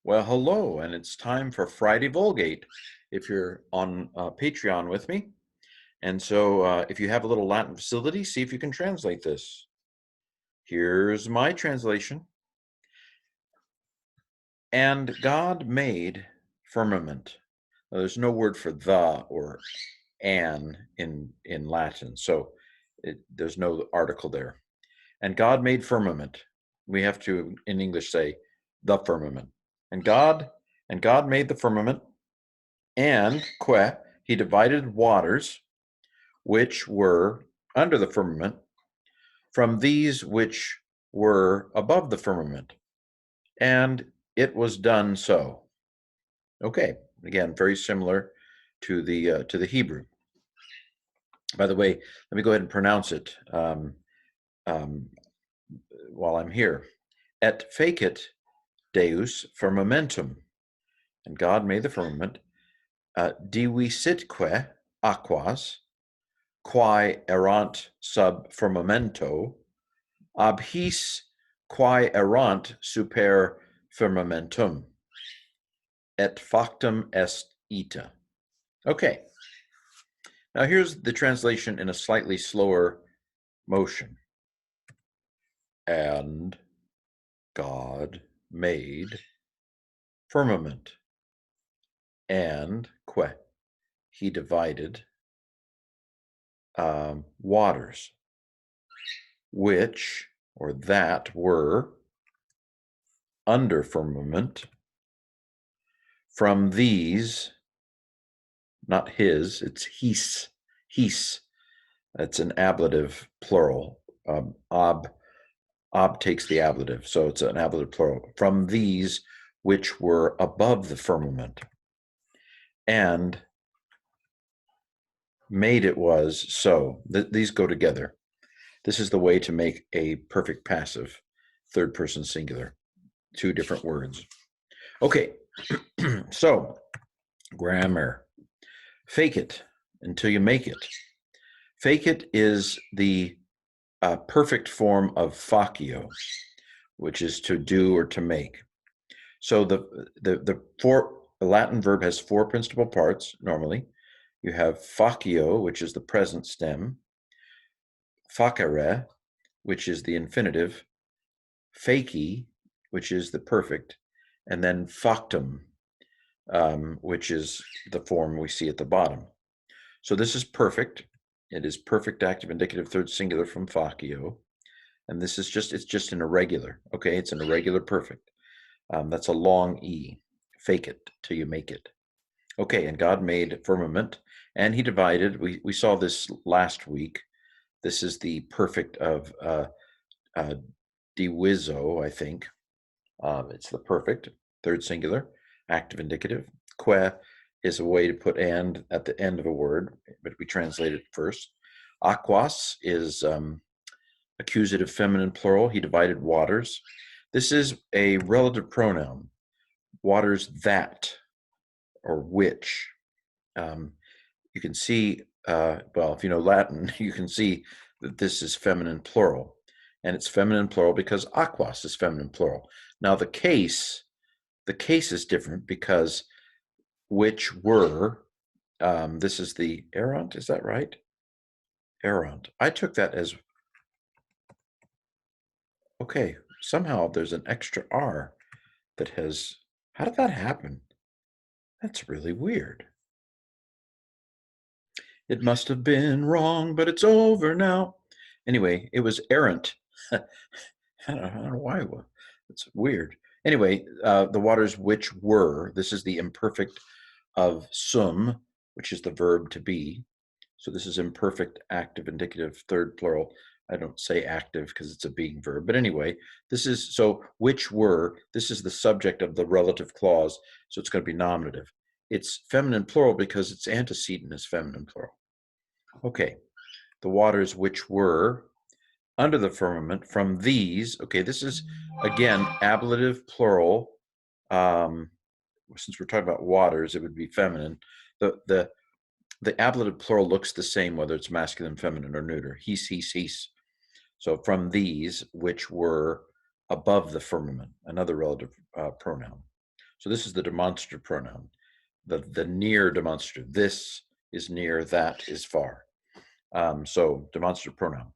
Well, hello, and it's time for Friday Vulgate. If you're on Patreon with me, and so if you have a little Latin facility, see if you can translate this. Here's my translation. And God made firmament. Now, there's no word for the or an in Latin, so there's no article there. And God made firmament. We have to, in English, say the firmament. And God made the firmament. And he divided waters which were under the firmament from these which were above the firmament. And it was done so. Okay, again, very similar to the Hebrew. By the way, let me go ahead and pronounce it while I'm here. Et fecit Deus firmamentum, and God made the firmament. Divisitque aquas, quae erant sub firmamento, ab his quae erant super firmamentum, et factum est ita. Okay, now here's the translation in a slightly slower motion. And God made firmament, and he divided waters, which or that were under firmament from these, not his, it's his. That's an ablative plural. Ob takes the ablative, so it's an ablative plural. From these which were above the firmament. And made it was so. These go together. This is the way to make a perfect passive, third person singular, two different words. Okay, so grammar. Fake it until you make it. Fake it is the perfect form of facio, which is to do or to make. So the Latin verb has four principal parts normally. You have facio, which is the present stem, facere, which is the infinitive, facie, which is the perfect, and then factum, which is the form we see at the bottom. So this is perfect. It is perfect active indicative third singular from facio. And this is it's just an irregular. Okay, it's an irregular perfect. That's a long E. Fake it till you make it. Okay, and God made firmament, and he divided. We saw this last week. This is the perfect of diviso, I think. It's the perfect, third singular, active indicative. Que is a way to put and at the end of a word, but we translate it first. Aquas is accusative feminine plural. He divided waters. This is a relative pronoun. Waters that or which. You can see, well, if you know Latin, you can see that this is feminine plural. And it's feminine plural because aquas is feminine plural. Now the case is different because which were, this is the errant, is that right? Errant. I took that as, okay, somehow there's an extra R that has, how did that happen? That's really weird. It must have been wrong, but it's over now. Anyway, it was errant. I don't know why. It's weird. Anyway, the waters which were, this is the imperfect of sum, which is the verb to be. So this is imperfect active indicative third plural. I don't say active because it's a being verb. But anyway, this is, so which were, this is the subject of the relative clause. So it's going to be nominative. It's feminine plural because its antecedent is feminine plural. Okay, the waters which were under the firmament from these, okay, this is, again, ablative plural. Since we're talking about waters, it would be feminine. The ablative plural looks the same whether it's masculine, feminine, or neuter. His. So from these, which were above the firmament, another relative pronoun. So this is the demonstrative pronoun, the near demonstrative. This is near, that is far. So demonstrative pronoun.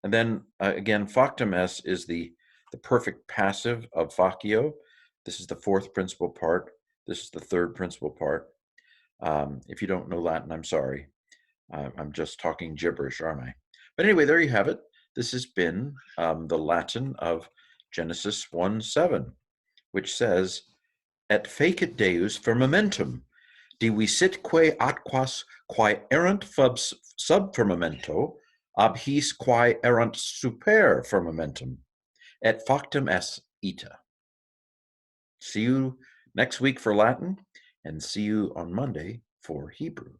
And then again, factum est is the perfect passive of facio. This is the fourth principal part. This is the third principal part. If you don't know Latin, I'm sorry. I'm just talking gibberish, aren't I? But anyway, there you have it. This has been the Latin of Genesis 1:7, which says, Et fecit Deus firmamentum, divisitque aquas quae erant sub firmamento, ab his quae erant super firmamentum, et factum est ita. See you next week for Latin, and see you on Monday for Hebrew.